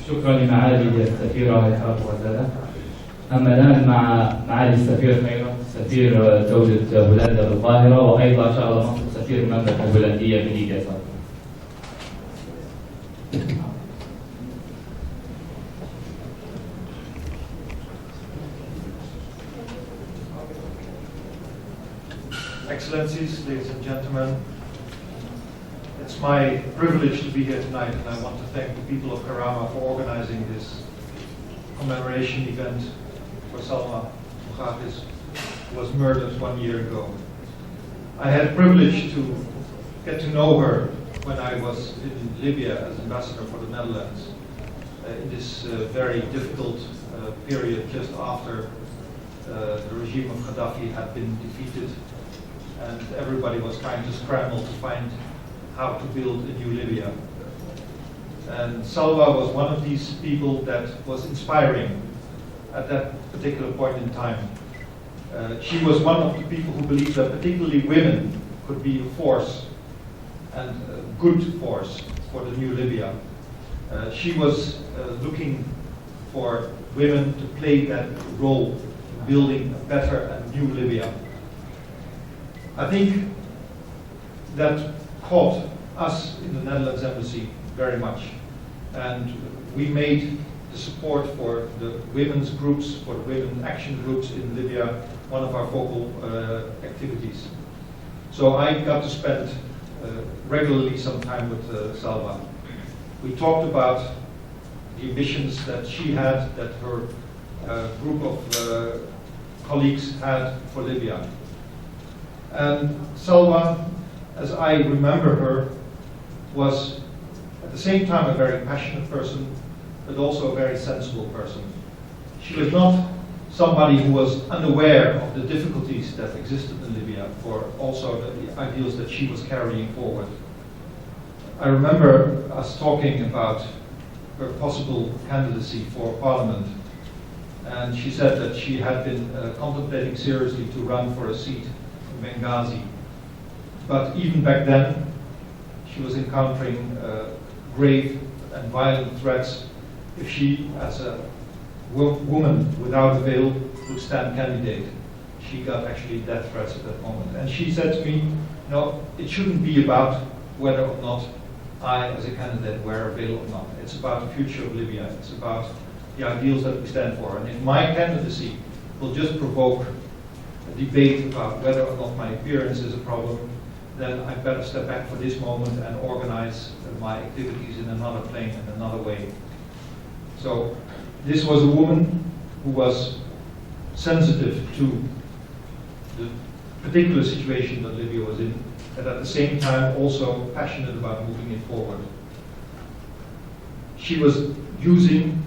شكرا لمعالي السفيرة إحياء وزادة. أما الآن مع معالي السفير خيرة سفير دولة هولندا بالقاهرة، وأيضا شغل منصب سفير المملكة الهولندية بليبيا. Excellencies, ladies and gentlemen, it's my privilege to be here tonight, and I want to thank the people of Karaama for organizing this commemoration event for Shelma Bouqعيقيص, who was murdered 1 year ago. I had the privilege to get to know her when I was in Libya as ambassador for the Netherlands in this very difficult period just after the regime of Gaddafi had been defeated, and everybody was trying to scramble to find how to build a new Libya. And Shelma was one of these people that was inspiring at that particular point in time. She was one of the people who believed that particularly women could be a force, and a good force, for the new Libya. She was looking for women to play that role in building a better and new Libya. I think that caught us in the Netherlands Embassy very much, and we made the support for the women's groups, for the women action groups in Libya, one of our focal activities. So I got to spend regularly some time with Shelma. We talked about the ambitions that she had, that her group of colleagues had for Libya. And Shelma, as I remember her, was at the same time a very passionate person, but also a very sensible person. She was not somebody who was unaware of the difficulties that existed in Libya, or also the ideals that she was carrying forward. I remember us talking about her possible candidacy for parliament, and she said that she had been contemplating seriously to run for a seat in Benghazi. But even back then, she was encountering grave and violent threats if she, as a woman without a veil, would stand candidate. She got actually death threats at that moment. And she said to me, no, it shouldn't be about whether or not I, as a candidate, wear a veil or not. It's about the future of Libya. It's about the ideals that we stand for. And if my candidacy will just provoke a debate about whether or not my appearance is a problem, then I better step back for this moment and organize my activities in another plane, in another way. So this was a woman who was sensitive to the particular situation that Libya was in, and at the same time also passionate about moving it forward. She was using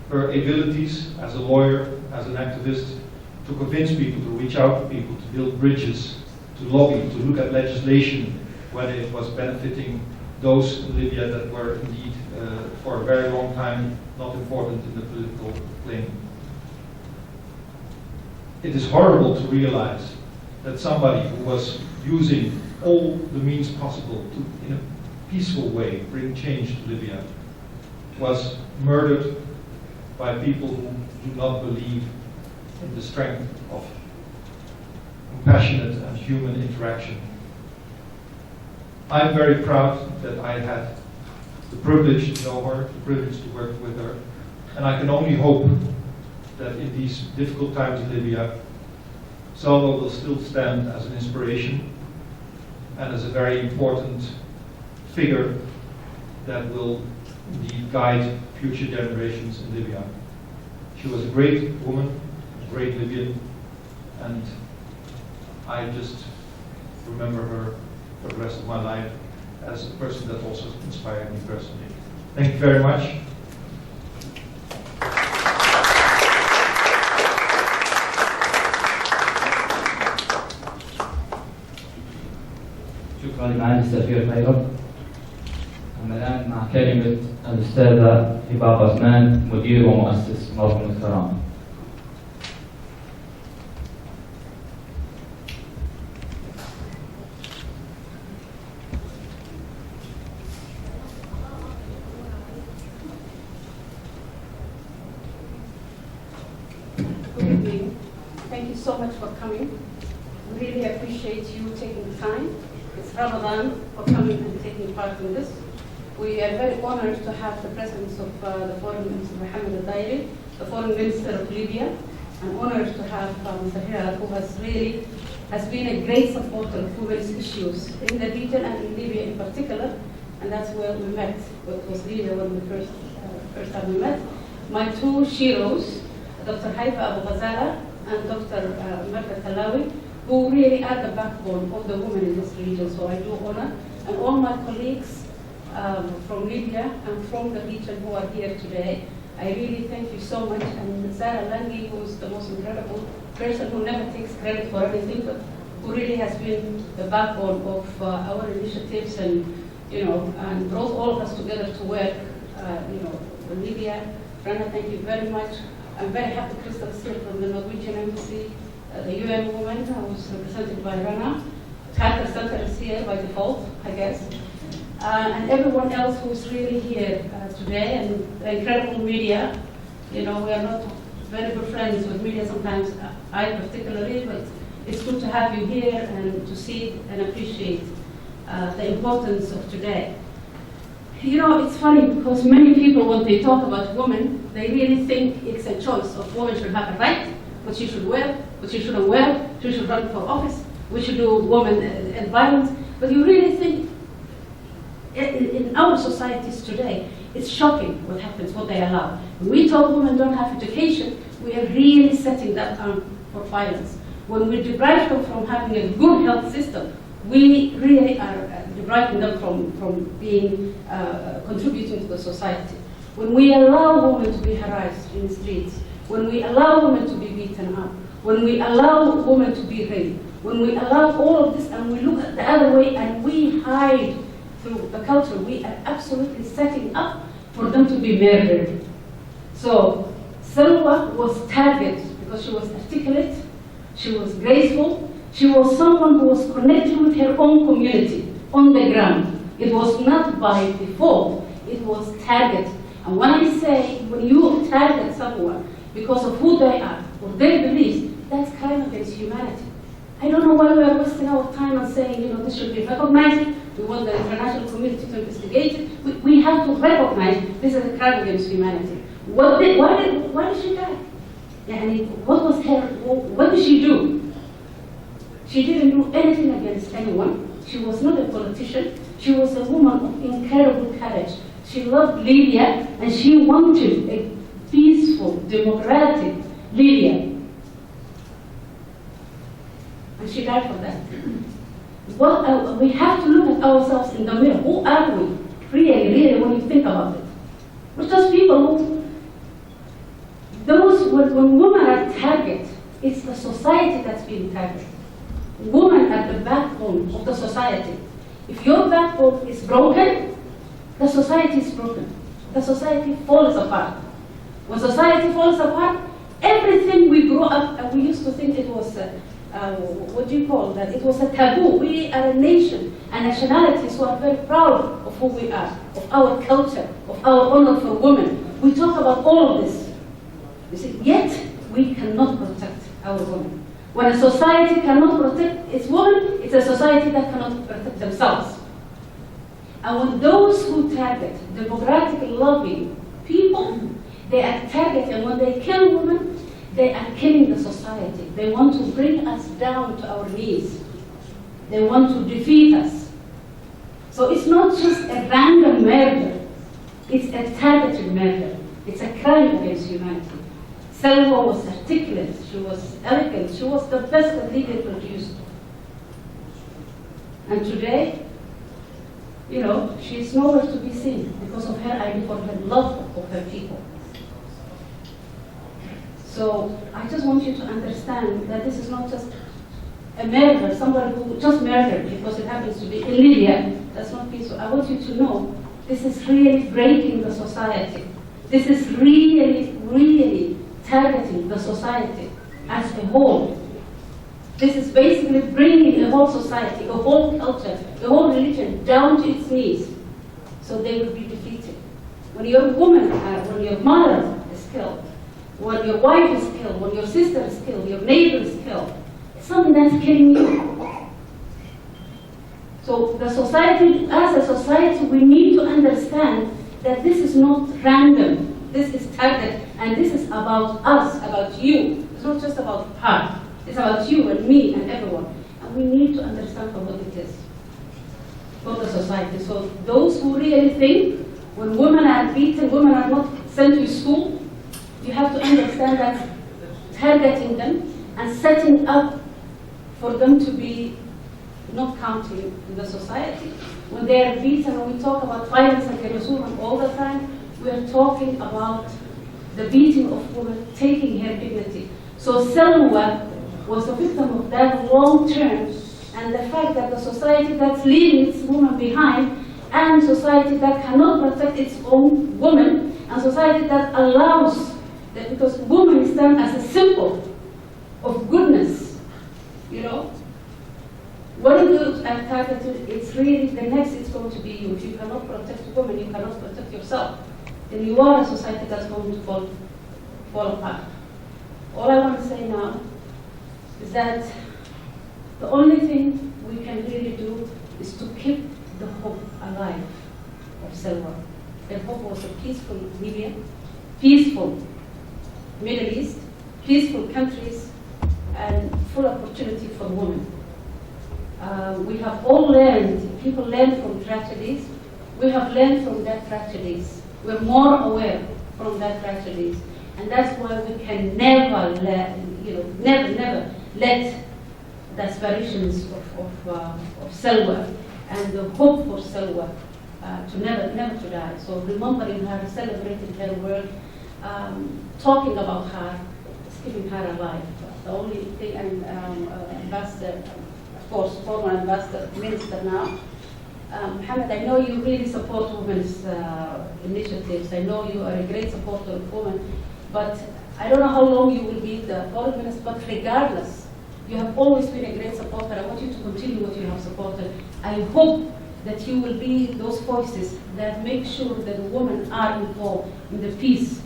her abilities as a lawyer, as an activist, to convince people, to reach out to people, to build bridges, to lobby, to look at legislation, whether it was benefiting those in Libya that were indeed for a very long time not important in the political plane. It is horrible to realize that somebody who was using all the means possible to, in a peaceful way, bring change to Libya, was murdered by people who do not believe in the strength of compassionate and human interaction. I'm very proud that I had the privilege to know her, the privilege to work with her, and I can only hope that in these difficult times in Libya, Shelma will still stand as an inspiration and as a very important figure that will indeed guide future generations in Libya. She was a great woman, a great Libyan, and I just remember her for the rest of my life as a person that also inspired me personally. Thank you very much. شكرا لمعالي السفير خيرة. أما الآن مع كلمة الأستاذة هباء عثمان، مدير ومؤسس منظمة كرامة. so much for coming. We really appreciate you taking the time. It's Ramadan for coming and taking part in this. We are very honored to have the presence of the Foreign Minister Mohammed al-Dairi, the Foreign Minister of Libya, and honored to have Mr. Hira, who has been a great supporter of women's issues in the region and in Libya in particular, and that's where we met. It was Libya when we first time we met. My two sheroes, Dr. Haifa and Dr. Talawi, who really are the backbone of the women in this region, so I do honor, and all my colleagues from Libya and from the region who are here today. I really thank you so much, and Sarah Langi, who is the most incredible person who never takes credit for anything, but who really has been the backbone of our initiatives and, and brought all of us together to work, in Libya. Rana, thank you very much. I'm very happy Crystal is here from the Norwegian Embassy, the UN woman who is represented by Rana. Carter Center is here by default, I guess. And everyone else who is really here today, and the incredible media. We are not very good friends with media sometimes, I particularly, but it's good to have you here and to see and appreciate the importance of today. It's funny because many people, when they talk about women, they really think it's a choice of women should have a right, what she should wear, what she shouldn't wear, she should run for office, we should do women and violence. But you really think, in our societies today, it's shocking what happens, what they allow. When we talk women don't have education, we are really setting that arm for violence. When we deprive them from having a good health system, we really are depriving them from being contributing to the society. When we allow women to be harassed in the streets, when we allow women to be beaten up, when we allow women to be raped, when we allow all of this and we look at the other way and we hide through the culture, we are absolutely setting up for them to be murdered. So Sلوى was targeted because she was articulate, she was graceful, she was someone who was connected with her own community on the ground. It was not by default, it was targeted. And when I say, when you target someone because of who they are or their beliefs, that's crime against humanity. I don't know why we are wasting our time on saying, this should be recognized. We want the international community to investigate it. We have to recognize this is a crime against humanity. Why did she die? What did she do? She didn't do anything against anyone. She was not a politician. She was a woman of incredible courage. She loved Libya and she wanted a peaceful, democratic Libya. And she died for that. We have to look at ourselves in the mirror. Who are we? Really, when you think about it. We're just people who, when women are targeted, it's the society that's being targeted. Women are the backbone of the society. If your backbone is broken, the society is broken. The society falls apart. When society falls apart, everything we grew up, and we used to think it was what do you call that? It was a taboo. We are a nation and nationalities who are very proud of who we are, of our culture, of our honor for women. We talk about all of this. You see, yet we cannot protect our women. When a society cannot protect its women, it's a society that cannot protect themselves. And when those who target democratic lobbying people, they are targeted, and when they kill women, they are killing the society. They want to bring us down to our knees. They want to defeat us. So it's not just a random murder. It's a targeted murder. It's a crime against humanity. Sلوى was articulate. She was elegant. She was the best that Libya produced. And today, she's nowhere to be seen because of her idea, for her love of her people. So I just want you to understand that this is not just a murder, somebody who just murdered because it happens to be in Libya. That's not peaceful. I want you to know this is really breaking the society. This is really, really targeting the society as a whole. This is basically bringing a whole society, a whole culture, a whole religion down to its knees. So they will be defeated. When your woman, when your mother is killed, when your wife is killed, when your sister is killed, your neighbor is killed, it's something that's killing you. So the society, as a society, we need to understand that this is not random. This is targeted, and this is about us, about you. It's not just about her. It's about you and me and everyone. And we need to understand for what it is, for the society. So those who really think when women are beaten, women are not sent to school, you have to understand that targeting them and setting up for them to be not counting in the society. When they are beaten, when we talk about violence against women all the time, we are talking about the beating of women, taking her dignity. So Sلوى was a victim of that long term, and the fact that the society that's leaving its women behind, and society that cannot protect its own women, and society that allows that, because woman is done as a symbol of goodness, you know. When you do targeted, it's really the next is going to be you. If you cannot protect women, you cannot protect yourself. Then you are a society that's going to fall apart. All I want to say now is that the only thing we can really do is to keep the hope alive of Sلوى. The hope was a peaceful Libya, peaceful Middle East, peaceful countries, and full opportunity for women. We have all learned, people learn from tragedies. We have learned from that tragedies. We're more aware from that tragedies. And that's why we can never let, never let the aspirations of Sلوى and the hope for Sلوى to never to die. So remembering her, celebrating her work, talking about her, is keeping her alive. The only thing, and Ambassador, of course, former Ambassador, Minister now, Mohammed, I know you really support women's initiatives. I know you are a great supporter of women, but I don't know how long you will be the foreign minister, but regardless, you have always been a great supporter. I want you to continue what you have supported. I hope that you will be those voices that make sure that women are involved in the peace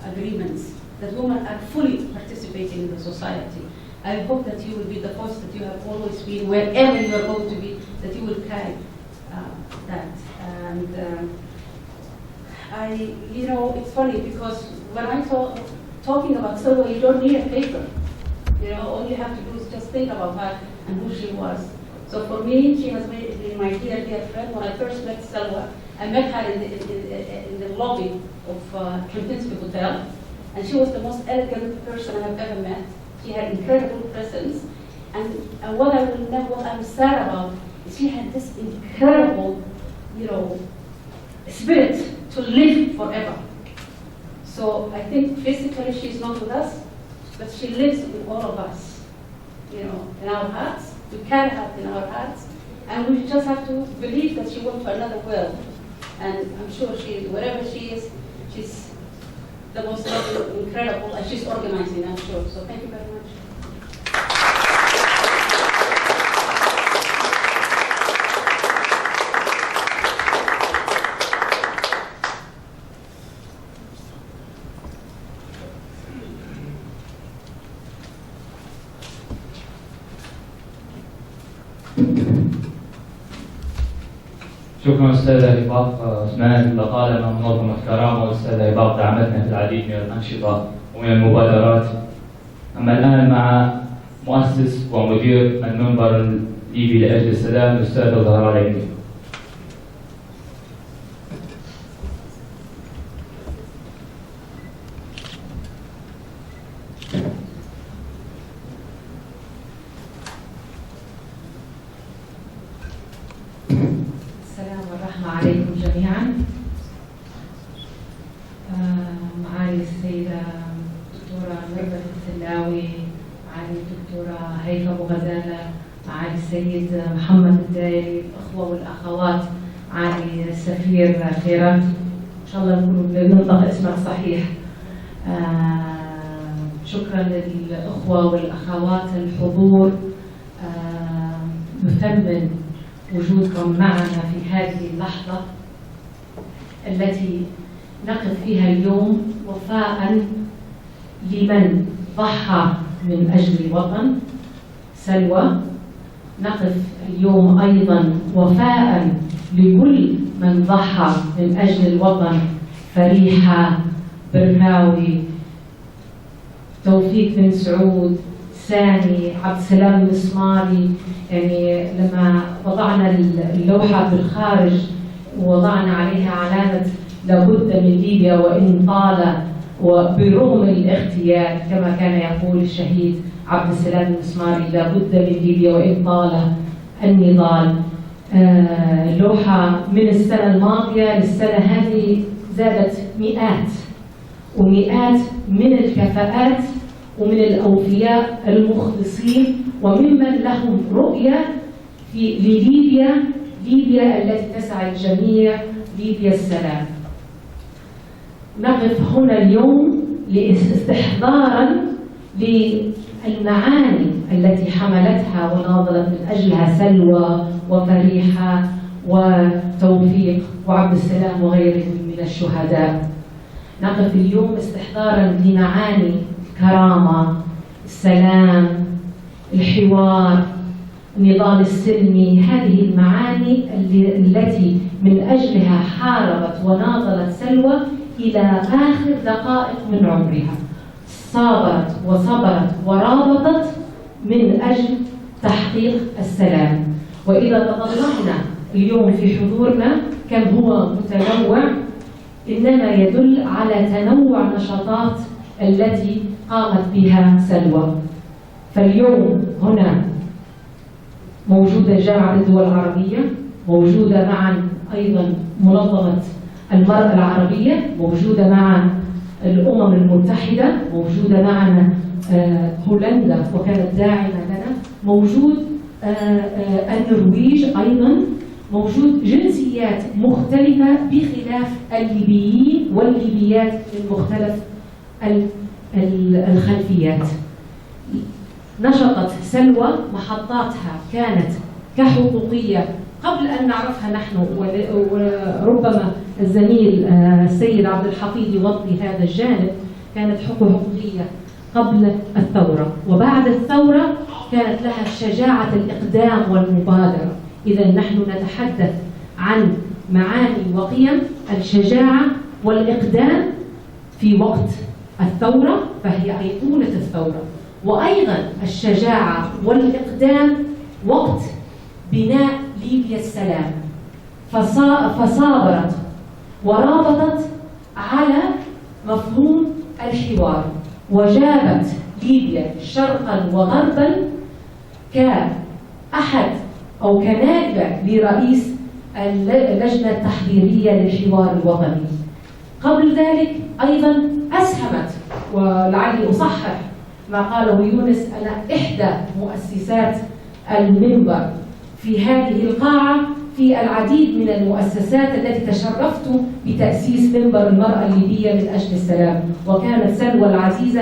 agreements, that women are fully participating in the society. I hope that you will be the voice that you have always been, wherever you are going to be, that you will carry that. And it's funny because when I talking about Sلوى, you don't need a paper. All you have to do is just think about her and who she was. So for me, she has been my dear friend. When I first met Sلوى, I met her in the lobby of Kempinski Hotel, and she was the most elegant person I have ever met. She had incredible presence, and what I'm sad about is she had this incredible, spirit to live forever. So I think physically she's not with us, but she lives in all of us, in our hearts. We carry her in our hearts, and we just have to believe that she went to another world. And I'm sure wherever she is, she's the most incredible, and she's organizing, I'm sure. So thank you very much. شكرا أستاذة هيفوس. سمعنا البقالة من منظمة كرامة، والأستاذة هيفوس دعمتنا في العديد من الأنشطة ومن المبادرات. أما الآن مع مؤسس ومدير المنبر الليبي لأجل السلام، الأستاذة الذكرى. عليكم جميعا. معالي السيدة الدكتورة منبر السلاوي، معالي الدكتورة هيفوس، معالي السيد محمد الدايري، الأخوة والأخوات، معالي السفير خيرات، إن شاء الله نكون بننطق اسمك صحيح. شكرا للأخوة والأخوات الحضور، نثمن وجودكم معنا في هذه اللحظة التي نقف فيها اليوم وفاء لمن ضحى من أجل الوطن سلوى. نقف اليوم أيضا وفاء لكل من ضحى من أجل الوطن، فريحة، برهاوي، توفيق بن سعود، ثاني، عبد السلام المسماري. يعني لما وضعنا اللوحة بالخارج ووضعنا عليها علامة لابد من ليبيا وإن طال وبرغم الاغتيال، كما كان يقول الشهيد عبد السلام المسماري لابد من ليبيا وإن طال النضال. لوحة من السنة الماضية للسنة هذه زادت مئات ومئات من الكفاءات ومن الأوفياء المخلصين وممن لهم رؤية لليبيا، ليبيا التي تسعى الجميع، ليبيا السلام. نقف هنا اليوم استحضارا للمعاني التي حملتها وناضلت من أجلها سلوى وفريحة وتوفيق وعبد السلام وغيرهم من الشهداء. نقف اليوم استحضارا لمعاني كرامة، السلام، الحوار، النضال السلمي، هذه المعاني التي من أجلها حاربت وناضلت سلوى إلى آخر دقائق من عمرها. صابرت وصبرت ورابطت من أجل تحقيق السلام. وإذا تطلعنا اليوم في حضورنا كم هو متنوع، إنما يدل على تنوع نشاطات التي قامت بها سلوى. فاليوم هنا موجودة جامعة الدول العربية، موجودة معا أيضا منظمة المرأة العربية، موجودة مع الأمم المتحدة، موجودة معنا هولندا وكانت داعمة لنا، موجود النرويج أيضا، موجود جنسيات مختلفة بخلاف الليبيين والليبيات من مختلف الخلفيات. نشطت سلوى، محطاتها كانت كحقوقية قبل أن نعرفها نحن، وربما الزميل السيد عبد الحفيظ يوضي هذا الجانب. كانت حقوقية قبل الثورة، وبعد الثورة كانت لها شجاعة الإقدام والمبادرة. إذا نحن نتحدث عن معاني وقيم الشجاعة والإقدام في وقت الثورة، فهي أيقونة الثورة، وأيضا الشجاعة والإقدام وقت بناء ليبيا السلام. فصابرت ورابطت على مفهوم الحوار، وجابت ليبيا شرقا وغربا كأحد أو كنائبة لرئيس اللجنة التحضيرية للحوار الوطني. قبل ذلك أيضا أسهمت، ولعلي أصحح ما قاله يونس، أنا إحدى مؤسسات المنبر في هذه القاعة في العديد من المؤسسات التي تشرفت بتأسيس منبر المرأة الليبية من أجل السلام، وكانت سلوى العزيزة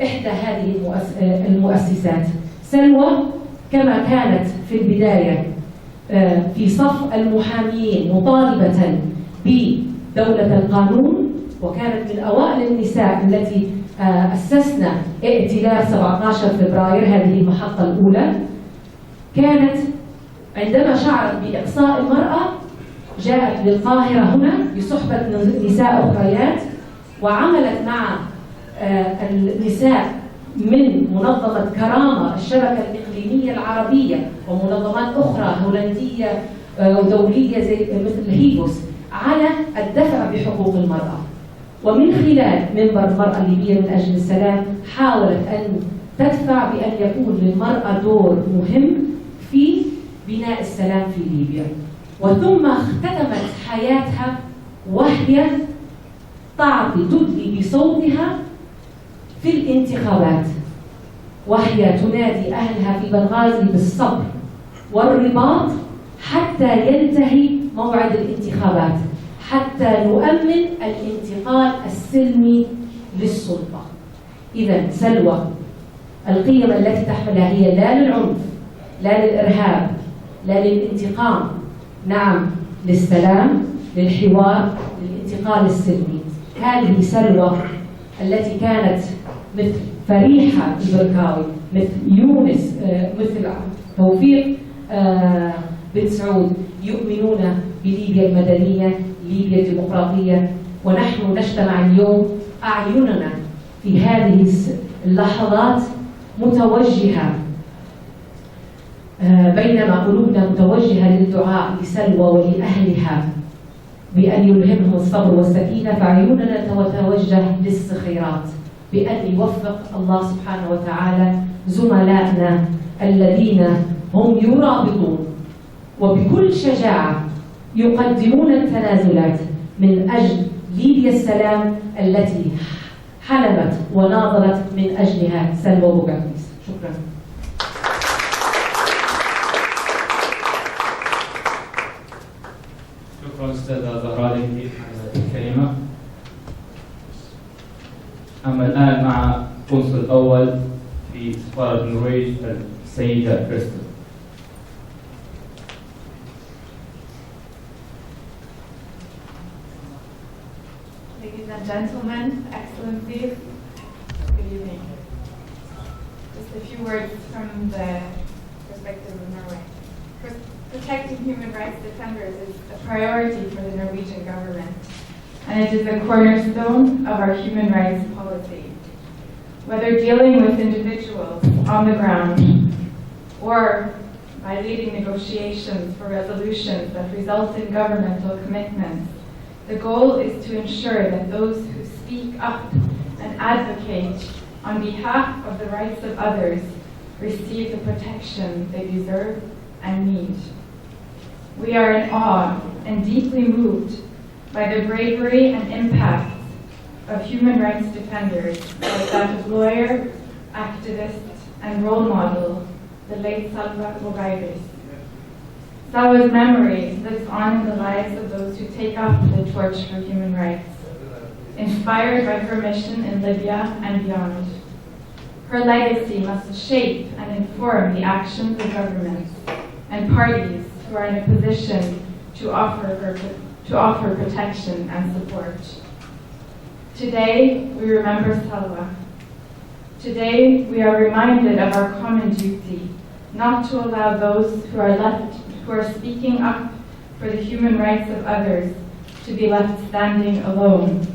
إحدى هذه المؤسسات. سلوى كما كانت في البداية في صف المحامين مطالبة بدولة القانون، وكانت من أوائل النساء التي أسسنا ائتلاف 17 فبراير، هذه المحطة الأولى. كانت عندما شعرت بإقصاء المرأة جاءت للقاهرة هنا بصحبة نساء أخريات، وعملت مع النساء من منظمة كرامة الشبكة الإقليمية العربية ومنظمات أخرى هولندية ودولية زي مثل هيفوس على الدفع بحقوق المرأة. ومن خلال منبر المرأة الليبية من أجل السلام حاولت أن تدفع بأن يكون للمرأة دور مهم في بناء السلام في ليبيا. وثم اختتمت حياتها وهي تدلي بصوتها في الانتخابات، وهي تنادي أهلها في بنغازي بالصبر والرباط حتى ينتهي موعد الانتخابات، حتى نؤمن الانتقال السلمي للسلطة. إذا سلوى القيم التي تحملها هي لا للعنف، لا للإرهاب، لا للانتقام، نعم للسلام، للحوار، للانتقال السلمي. هذه سلوى التي كانت مثل فريحة البركاوي، مثل يونس، مثل توفيق بن سعود، يؤمنون بليبيا المدنية، ليبيا الديمقراطية. ونحن نجتمع اليوم أعيننا في هذه اللحظات متوجهة، بينما قلوبنا متوجهة للدعاء لسلوى ولأهلها بأن يلهمهم الصبر والسكينة، فعيوننا تتوجه للخيرات بأن يوفق الله سبحانه وتعالى زملائنا الذين هم يرابطون وبكل شجاعة يقدمون التنازلات من أجل ليبيا السلام التي حلمت وناضلت من أجلها سلوى بوقعيقيص. شكرا. شكرا أستاذة زهراء لك الكلمة. أما الآن مع القنصل الأول في سفارة النرويج السيدة كريستال. Ladies and gentlemen, Excellencies, good evening. Just a few words from the perspective of Norway. Protecting human rights defenders is a priority for the Norwegian government, and it is a cornerstone of our human rights policy. Whether dealing with individuals on the ground or by leading negotiations for resolutions that result in governmental commitments, the goal is to ensure that those who speak up and advocate on behalf of the rights of others receive the protection they deserve and need. We are in awe and deeply moved by the bravery and impact of human rights defenders like that of lawyer, activist, and role model, the late Sylva Bogairis. Salwa's memory lives on in the lives of those who take up the torch for human rights, inspired by her mission in Libya and beyond. Her legacy must shape and inform the actions of governments and parties who are in a position to offer protection and support. Today, we remember Salwa. Today, we are reminded of our common duty not to allow those who are speaking up for the human rights of others to be left standing alone.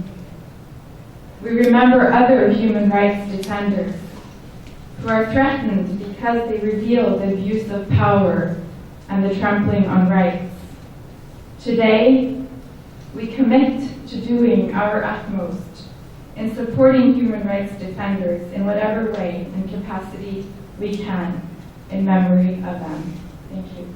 We remember other human rights defenders who are threatened because they reveal the abuse of power and the trampling on rights. Today, we commit to doing our utmost in supporting human rights defenders in whatever way and capacity we can in memory of them. Thank you.